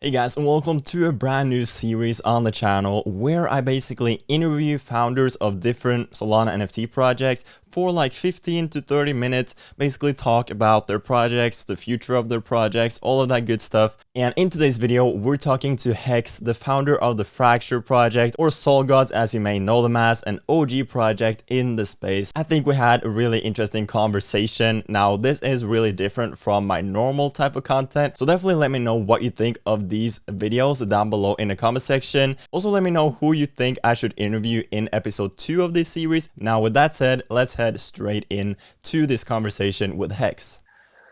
Hey guys, and welcome to a brand new series on the channel where I basically interview founders of different Solana NFT projects for like 15 to 30 minutes, basically talk about their projects, the future of their projects, all of that good stuff. And in today's video, we're talking to Hex, the founder of the Fracture project, or SolGods as you may know them as, an OG project in the space. I think we had a really interesting conversation. Now, this is really different from my normal type of content, so definitely let me know what you think of these videos down below in the comment section. Also, let me know who you think I should interview in episode 2 of this series. Now, with that said, let's head straight in to this conversation with Hex.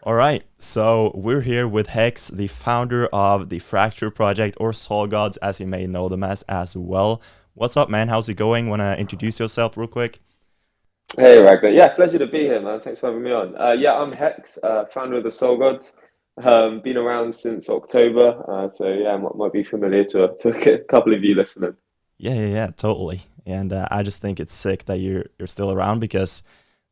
All right, so we're here with Hex, the founder of the Fracture project, or SolGods as you may know them as well. What's up, man? How's it going? Want to introduce yourself real quick? Hey, Ragnar. Yeah, pleasure to be here, man. Thanks for having me on. Yeah, I'm Hex, founder of the SolGods. Been around since October, so yeah, might be familiar to a couple of you listening. Yeah, totally. And I just think it's sick that you're still around because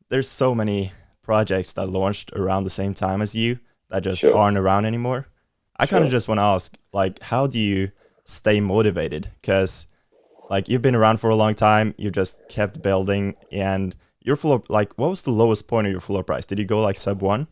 there's so many projects that launched around the same time as you that just Sure, aren't around anymore. I kind of sure. just want to ask, like, how do you stay motivated? Because like you've been around for a long time, you just kept building, and your floor, like, what was the lowest point of your floor price? Did you go like sub one?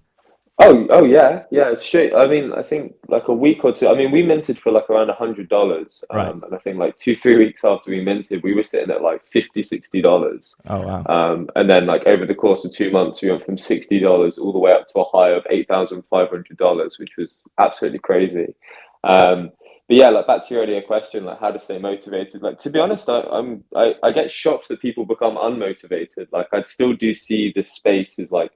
Oh yeah, yeah. It's straight. I mean, I think like a week or two. I mean, we minted for like around $100, Right. and I think like 2, 3 weeks after we minted, we were sitting at like 50, $60. Oh wow. And then like over the course of 2 months, we went from $60 all the way up to a high of $8,500, which was absolutely crazy. Um, but yeah, like back to your earlier question, like how to stay motivated. Like to be honest, I get shocked that people become unmotivated. Like I still do see this space as like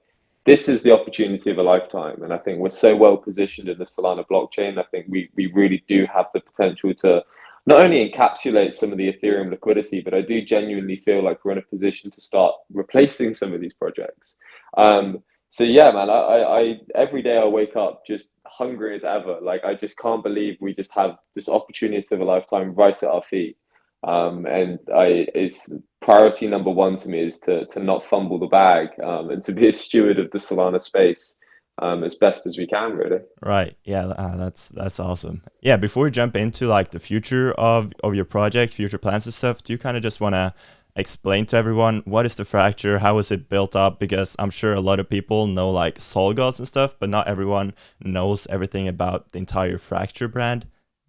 this is the opportunity of a lifetime. And I think we're so well positioned in the Solana blockchain. I think we really do have the potential to not only encapsulate some of the Ethereum liquidity, but I do genuinely feel like we're in a position to start replacing some of these projects. So yeah, man, I every day I wake up just hungry as ever. Like I just can't believe we just have this opportunity of a lifetime right at our feet. And it's priority number one to me is to not fumble the bag, and to be a steward of the Solana space, as best as we can, really. Right. Yeah, that's awesome. Yeah, before we jump into like the future of your project, future plans and stuff, do you kind of just want to explain to everyone what is the Fracture, how is it built up? Because I'm sure a lot of people know like SolGods and stuff, but not everyone knows everything about the entire Fracture brand.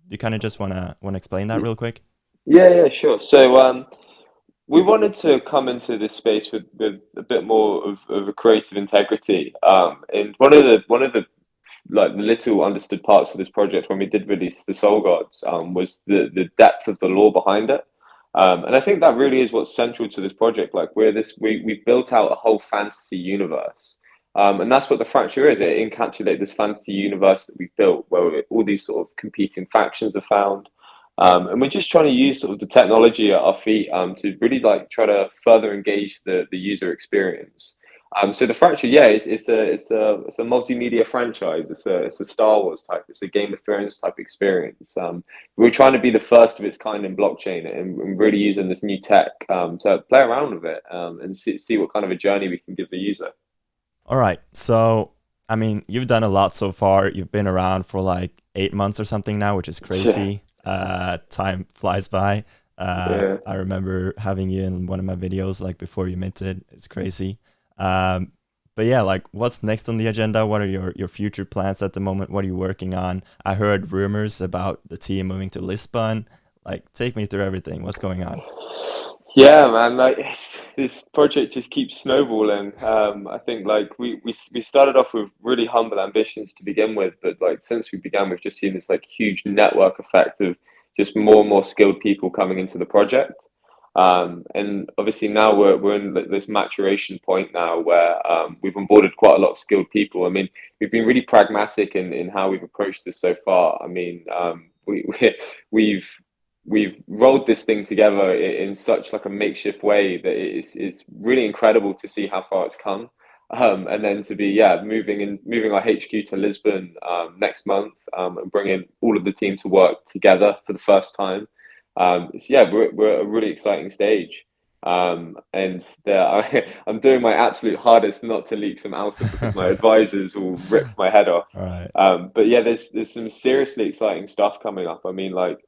Do you kind of just want to explain that real quick? Yeah, sure. So we wanted to come into this space with a bit more of a creative integrity. And one of the like the little understood parts of this project when we did release the Soul Gods, was the depth of the lore behind it. And I think that really is what's central to this project. Like we've built out a whole fantasy universe. And that's what the Fracture is. It encapsulates this fantasy universe that we've built where all these sort of competing factions are found. And we're just trying to use sort of the technology at our feet, to really like try to further engage the user experience. So the Fracture, yeah, it's a multimedia franchise. It's a Star Wars type. It's a Game of Thrones type experience. We're trying to be the first of its kind in blockchain, and really using this new tech, to play around with it, and see what kind of a journey we can give the user. All right. So, I mean, you've done a lot so far. You've been around for like 8 months or something now, which is Yeah, crazy. Time flies by. yeah. I remember having you in one of my videos like before you minted. It's crazy. Um, but yeah, like what's next on the agenda? What are your future plans at the moment? What are you working on? I heard rumors about the team moving to Lisbon. Like, take me through everything. What's going on? Yeah, man, like this project just keeps snowballing. I think like we started off with really humble ambitions to begin with, but like since we began, we've just seen this like huge network effect of just more and more skilled people coming into the project. And obviously now we're in this maturation point now where, we've onboarded quite a lot of skilled people. I mean, we've been really pragmatic in how we've approached this so far. I mean, we've we've rolled this thing together in such like a makeshift way that it's really incredible to see how far it's come. And then to be, yeah, moving our HQ to Lisbon, next month, and bringing all of the team to work together for the first time. So yeah, we're at a really exciting stage. And I'm doing my absolute hardest not to leak some alpha because my advisors will rip my head off. All right. But yeah, there's some seriously exciting stuff coming up. I mean, like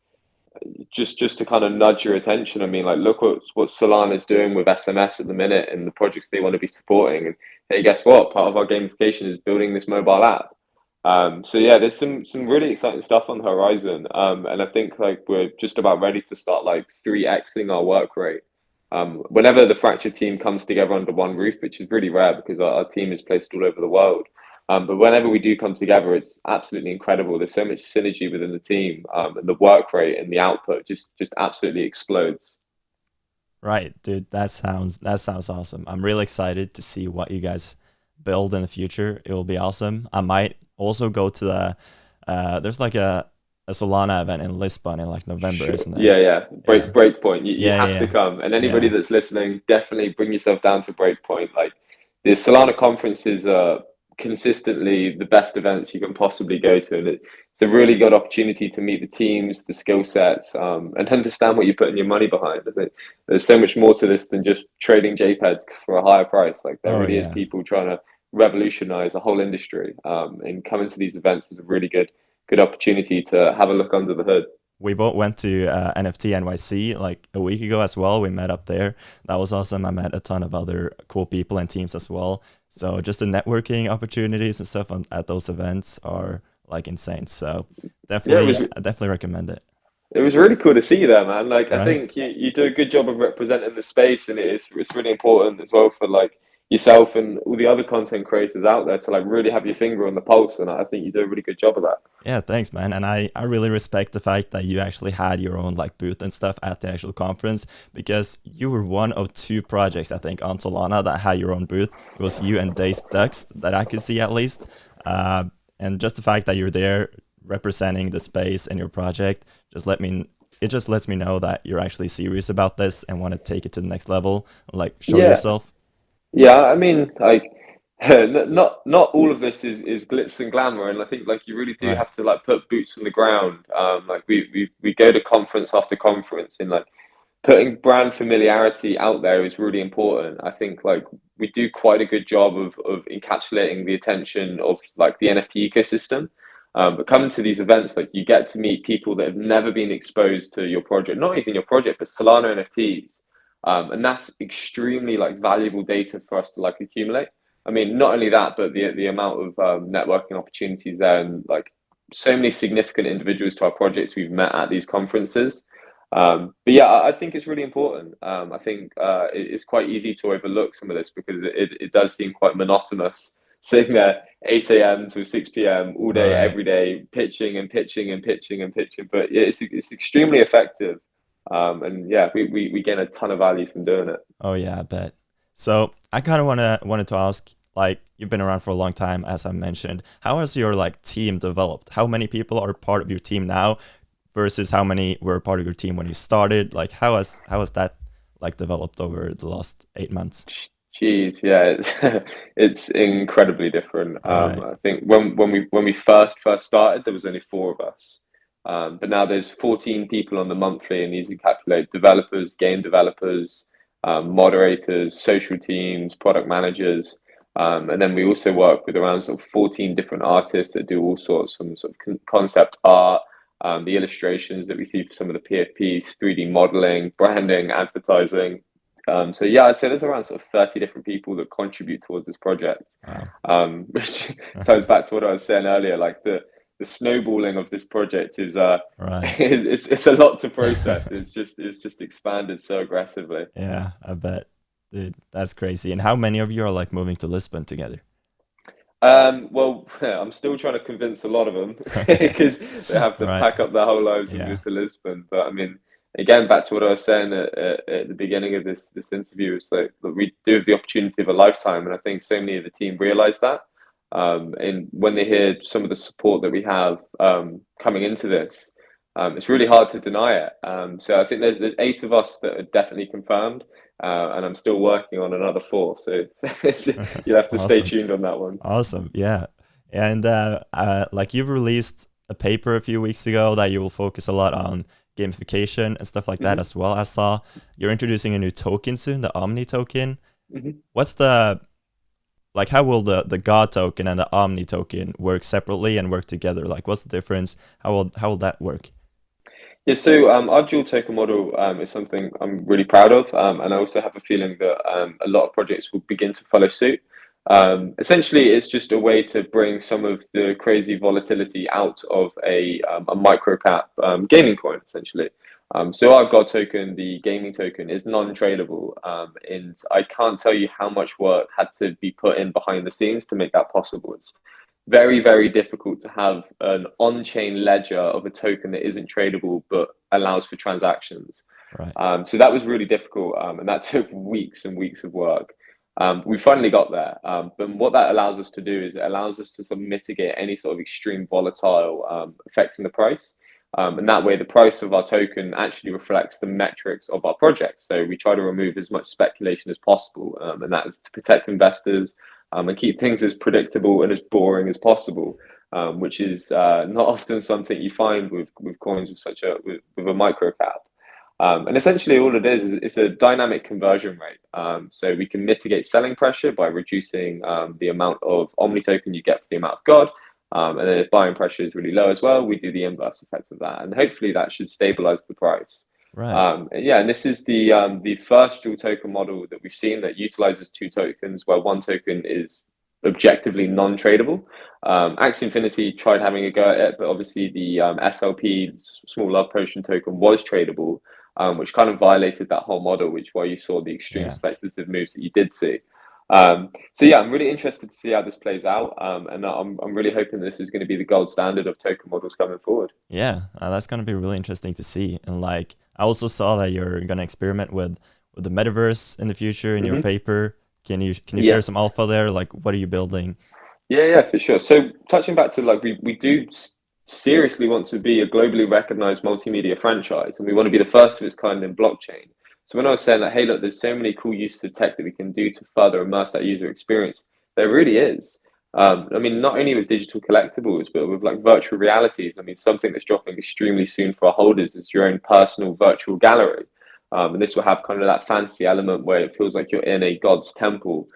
just to kind of nudge your attention. I mean, like look what Solana's doing with SMS at the minute and the projects they want to be supporting. And hey, guess what? Part of our gamification is building this mobile app. So yeah, there's some really exciting stuff on the horizon. And I think like we're just about ready to start like 3xing our work rate. Whenever the Fracture team comes together under one roof, which is really rare because our team is placed all over the world. But whenever we do come together, it's absolutely incredible. There's so much synergy within the team, and the work rate and the output just absolutely explodes. Right, dude. That sounds awesome. I'm really excited to see what you guys build in the future. It will be awesome. I might also go to the there's like a Solana event in Lisbon in like November, Sure. isn't there? Yeah. Yeah. Breakpoint. You Yeah, have to yeah, come. And anybody yeah. that's listening, definitely bring yourself down to Breakpoint. Like the Solana conferences are consistently the best events you can possibly go to. And it's a really good opportunity to meet the teams, the skill sets, and understand what you're putting your money behind. I think there's so much more to this than just trading JPEGs for a higher price. Like there Oh really is yeah. people trying to revolutionize a whole industry. And coming to these events is a really good opportunity to have a look under the hood. We both went to NFT NYC like a week ago as well. We met up there. That was awesome. I met a ton of other cool people and teams as well. So just the networking opportunities and stuff at those events are like insane. So Yeah, I definitely recommend it. it was really cool to see you there, man. Like I Right? think you do a good job of representing the space, and it's really important as well for like yourself and all the other content creators out there to like really have your finger on the pulse. And I think you do a really good job of that. Yeah, thanks, man. And I really respect the fact that you actually had your own like booth and stuff at the actual conference because you were one of two projects, I think, on Solana that had your own booth. It was you and Days Dux that I could see at least. Uh, and just the fact that you're there representing the space and your project it just lets me know that you're actually serious about this and want to take it to the next level, like show Yeah, yourself. yeah. I mean, like not all of this is glitz and glamour, and I think like you really do Right. have to like put boots on the ground. Like we go to conference after conference, and like putting brand familiarity out there is really important. I think like we do quite a good job of encapsulating the attention of like the NFT ecosystem. But coming to these events, like you get to meet people that have never been exposed to your project, not even your project, but Solana NFTs. And that's extremely like valuable data for us to like accumulate. I mean, not only that, but the amount of networking opportunities there and like so many significant individuals to our projects we've met at these conferences. But yeah, I think it's really important. I think it's quite easy to overlook some of this because it does seem quite monotonous sitting there 8 a.m. to 6 p.m. all day, Right. every day, pitching and pitching and pitching and pitching. But yeah, it's extremely effective. And yeah, we gain a ton of value from doing it. Oh yeah, I bet. So I kind of wanted to ask, like, you've been around for a long time, as I mentioned. How has your like team developed? How many people are part of your team now, versus how many were part of your team when you started? Like, how has that like developed over the last 8 months? Jeez, yeah, it's incredibly different. All right. I think when we first started, there was only four of us, but now there's 14 people on the monthly, and these encapsulate developers, game developers, moderators, social teams, product managers, and then we also work with around sort of 14 different artists that do all sorts from sort of concept art, the illustrations that we see for some of the PFPs, 3D modeling, branding, advertising. So yeah, I'd say there's around sort of 30 different people that contribute towards this project, Wow. which ties back to what I was saying earlier. Like the snowballing of this project is Right. it's a lot to process. It's just expanded so aggressively. Yeah, I bet. Dude, that's crazy. And how many of you are like moving to Lisbon together? Well, I'm still trying to convince a lot of them Okay. because they have to Right. pack up their whole lives and Yeah. move to Lisbon. But I mean, again, back to what I was saying at the beginning of this interview, it's like look, we do have the opportunity of a lifetime, and I think so many of the team realize that. And when they hear some of the support that we have coming into this, it's really hard to deny it. So I think there's 8 of us that are definitely confirmed, and I'm still working on another 4. So you'll have to stay Awesome. tuned on that one. Awesome. Yeah. And like you've released a paper a few weeks ago that you will focus a lot on gamification and stuff like that Hmm. as well. I saw you're introducing a new token soon, the Omni Token. Hmm. What's the like? How will the God token and the Omni token work separately and work together? Like, what's the difference? How will that work? Yeah, so our dual token model is something I'm really proud of, and I also have a feeling that a lot of projects will begin to follow suit. Essentially, it's just a way to bring some of the crazy volatility out of a micro cap gaming coin, essentially. So our God token, the gaming token, is non-tradable, and I can't tell you how much work had to be put in behind the scenes to make that possible. It's very, very difficult to have an on-chain ledger of a token that isn't tradable but allows for transactions. Right. So that was really difficult, and that took weeks and weeks of work. We finally got there, but what that allows us to do is it allows us to sort of mitigate any sort of extreme volatile affecting the price. And that way, the price of our token actually reflects the metrics of our project. So we try to remove as much speculation as possible, and that is to protect investors and keep things as predictable and as boring as possible, which is not often something you find with coins with such with a micro cap. And essentially, all it is it's a dynamic conversion rate. So we can mitigate selling pressure by reducing the amount of Omni token you get for the amount of God. And then if buying pressure is really low as well, we do the inverse effect of that. And hopefully that should stabilize the price. Right. Yeah, and this is the first dual token model that we've seen that utilizes two tokens, where one token is objectively non-tradable. Axie Infinity tried having a go at it, but obviously the SLP, Small Love Potion token, was tradable, which kind of violated that whole model, which is why you saw the extreme Yeah. speculative moves that you did see. So yeah, I'm really interested to see how this plays out, and I'm really hoping this is going to be the gold standard of token models coming forward. Yeah, that's gonna be really interesting to see. And like, I also saw that you're gonna experiment with the metaverse in the future in your Hmm. paper. Can you share Yeah. some alpha there? Like, what are you building? Yeah, for sure. So touching back to like we do seriously want to be a globally recognized multimedia franchise, and we want to be the first of its kind in blockchain. So when I was saying that, hey, look, there's so many cool uses of tech that we can do to further immerse that user experience. There really is. I mean, not only with digital collectibles, but with like virtual realities. I mean, something that's dropping extremely soon for our holders is your own personal virtual gallery. And this will have kind of that fancy element where it feels like you're in a god's temple.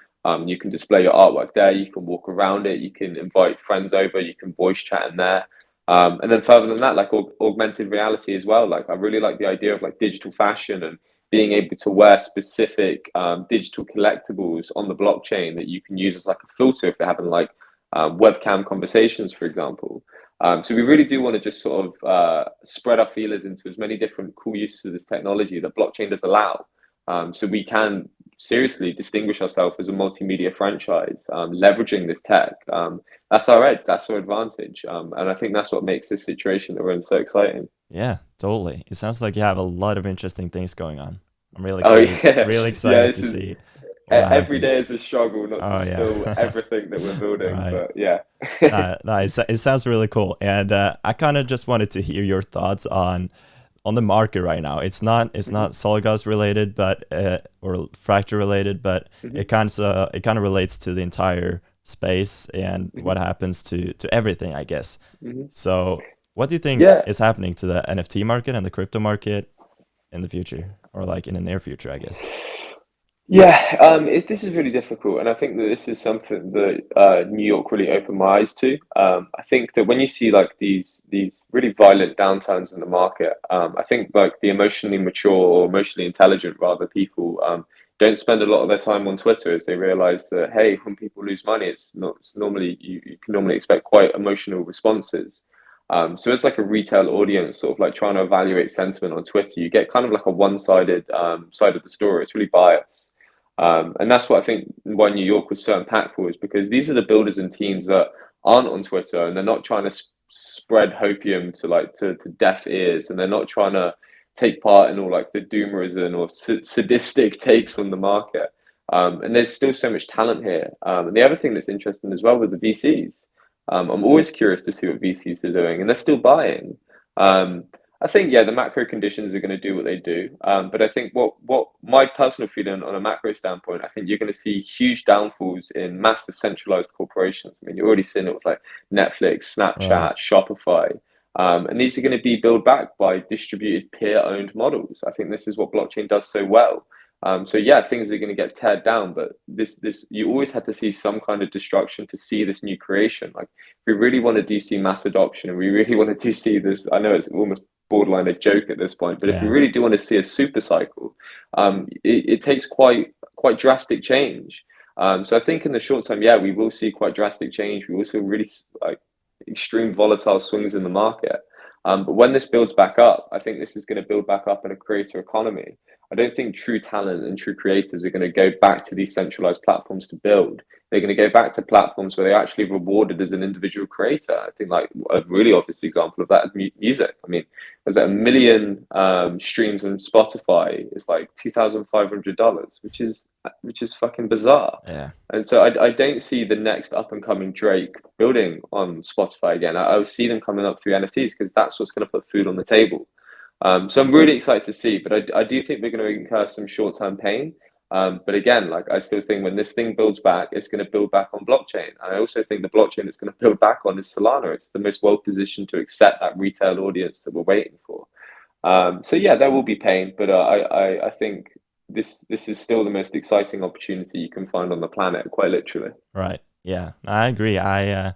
You can display your artwork there. You can walk around it. You can invite friends over. You can voice chat in there. And then further than that, like augmented reality as well. Like I really like the idea of like digital fashion and being able to wear specific digital collectibles on the blockchain that you can use as like a filter if you're having like webcam conversations, for example. So we really do want to just sort of spread our feelers into as many different cool uses of this technology that blockchain does allow. So we can seriously distinguish ourselves as a multimedia franchise, leveraging this tech. That's our edge, that's our advantage. And I think that's what makes this situation that we're in so exciting. Yeah, totally. It sounds like you have a lot of interesting things going on. I'm Oh, yeah. really Yeah, excited to this is see what every day happens. is a struggle not to Oh spill yeah. everything that we're building, Right. but yeah. It sounds really cool, and I kind of just wanted to hear your thoughts on the market right now. It's not Hmm. SolGods related, but or fracture related, but Hmm. it kind of relates to the entire space and Hmm. what happens to everything, I guess. Hmm. So, what do you think Yeah. is happening to the NFT market and the crypto market in the future, or like in the near future, I guess? Yeah, this is really difficult, and I think that this is something that New York really opened my eyes to. I think that when you see like these really violent downturns in the market, I think like the emotionally mature or emotionally intelligent rather people don't spend a lot of their time on Twitter as they realize that hey, when people lose money, it's normally you can normally expect quite emotional responses. So it's like a retail audience sort of like trying to evaluate sentiment on Twitter. You get kind of like a one-sided side of the story. It's really biased. And that's what I think why New York was so impactful is because these are the builders and teams that aren't on Twitter and they're not trying to spread hopium to like to deaf ears and they're not trying to take part in all like the doomerism or sadistic takes on the market. And there's still so much talent here. And the other thing that's interesting as well with the VCs, I'm always curious to see what VCs are doing, and they're still buying. Um, I think yeah, the macro conditions are going to do what they do. But I think what my personal feeling on a macro standpoint, I think you're going to see huge downfalls in massive centralized corporations. I mean, you're already seeing it with like Netflix, Right. Snapchat, Shopify. And these are going to be built back by distributed peer-owned models. I think this is what blockchain does so well. So yeah, things are going to get teared down, but this you always had to see some kind of destruction to see this new creation. Like, if we really wanted to see mass adoption, and we really wanted to see this, I know it's almost borderline a joke at this point, but if we really do want to see a super cycle, it takes quite drastic change. So I think in the short term, yeah, we will see quite drastic change. We will see really like extreme volatile swings in the market. But when this builds back up, I think this is going to build back up in a creator economy. I don't think true talent and true creatives are going to go back to these centralized platforms to build. They're going to go back to platforms where they're actually rewarded as an individual creator. I think like a really obvious example of that is music. I mean, there's a million streams on Spotify. It's like $2,500, which is fucking bizarre. Yeah. And so I don't see the next up and coming Drake building on Spotify again. I see them coming up through NFTs because that's what's going to put food on the table. So I'm really excited to see, but I do think we're going to incur some short-term pain. But again, like, I still think when this thing builds back, it's going to build back on blockchain. And I also think the blockchain it's going to build back on is Solana. It's the most well-positioned to accept that retail audience that we're waiting for. So yeah, there will be pain, but I think this is still the most exciting opportunity you can find on the planet, quite literally. Right. Yeah, I agree. I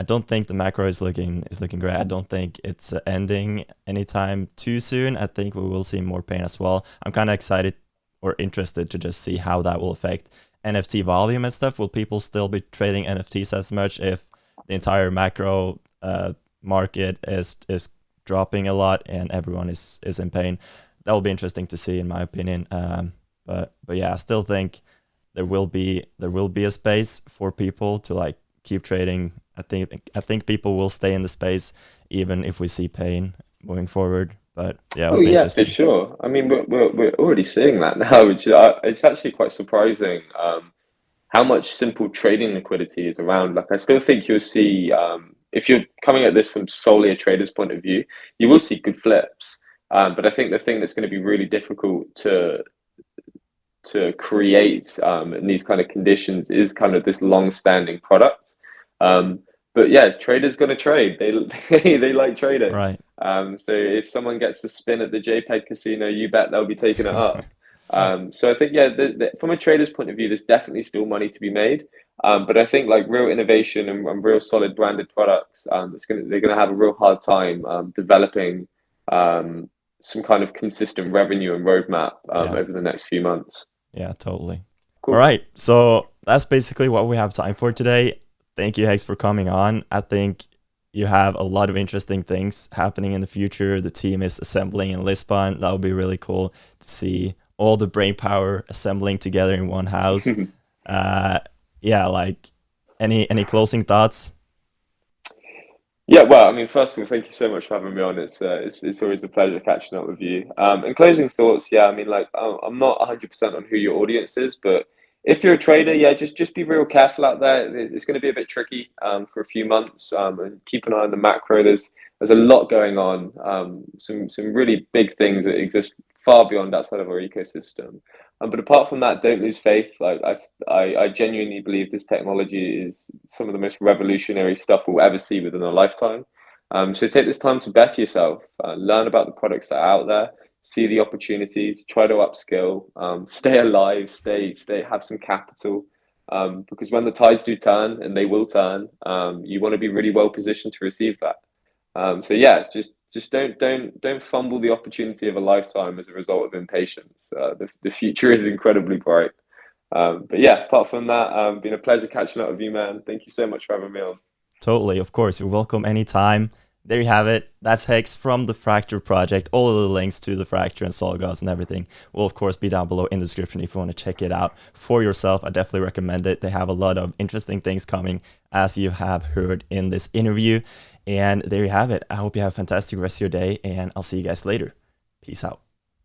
don't think the macro is looking great. I don't think it's ending anytime too soon. I think we will see more pain as well. I'm kind of excited or interested to just see how that will affect NFT volume and stuff. Will people still be trading NFTs as much if the entire macro market is dropping a lot and everyone is in pain? That will be interesting to see, in my opinion. But yeah, I still think there will be a space for people to like keep trading. I think people will stay in the space even if we see pain moving forward. But yeah, Oh yeah, for sure. I mean, we're already seeing that now, which it's actually quite surprising how much simple trading liquidity is around. Like, I still think you'll see if you're coming at this from solely a trader's point of view, you will see good flips. But I think the thing that's going to be really difficult to create in these kind of conditions is kind of this long-standing product. But yeah, traders gonna trade. They like trading. Right. So if someone gets a spin at the JPEG casino, you bet they'll be taking it up. So I think, yeah, from a trader's point of view, there's definitely still money to be made. But I think like real innovation and real solid branded products, they're gonna have a real hard time developing some kind of consistent revenue and roadmap over the next few months. Yeah, totally. Cool. All right, so that's basically what we have time for today. Thank you, Hex, for coming on. I think you have a lot of interesting things happening in the future. The team is assembling in Lisbon. That would be really cool to see all the brain power assembling together in one house. Yeah, like any closing thoughts? Yeah, well, I mean, first of all, thank you so much for having me on. It's always a pleasure catching up with you. And closing thoughts, yeah, I mean, like, I'm not 100% on who your audience is, but if you're a trader, yeah, just be real careful out there. It's going to be a bit tricky for a few months, and keep an eye on the macro. There's a lot going on, some really big things that exist far beyond outside of our ecosystem. But apart from that, don't lose faith. Like, I genuinely believe this technology is some of the most revolutionary stuff we'll ever see within a lifetime. So take this time to better yourself, learn about the products that are out there, see the opportunities, try to upskill, stay alive, have some capital, because when the tides do turn, and they will turn, you want to be really well positioned to receive that. So yeah, just don't fumble the opportunity of a lifetime as a result of impatience. The future is incredibly bright. But yeah, apart from that, been a pleasure catching up with you, man. Thank you so much for having me on. Totally, of course. You're welcome anytime. There you have it. That's Hex from the Fracture project. All of the links to the Fracture and SolGods and everything will, of course, be down below in the description if you want to check it out for yourself. I definitely recommend it. They have a lot of interesting things coming, as you have heard in this interview. And there you have it. I hope you have a fantastic rest of your day, and I'll see you guys later. Peace out.